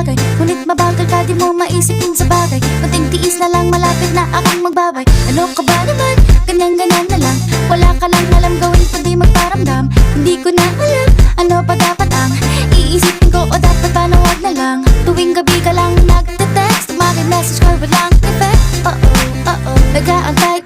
bagay. Ngunit mabagal ka, di mo maisipin sa bagay. Kunting tiis na lang, malapit na akong magbabay. Ano ka ba naman? Ganyan-ganyan na lang. Wala ka lang alam gawin kundi magparamdam. Hindi ko na alam, ano pa dapat ang iisipin ko o dapat ba na wag na lang. Tuwing gabi ka lang nagte-text, tumagay message ko walang effect. Oo, nag-aantay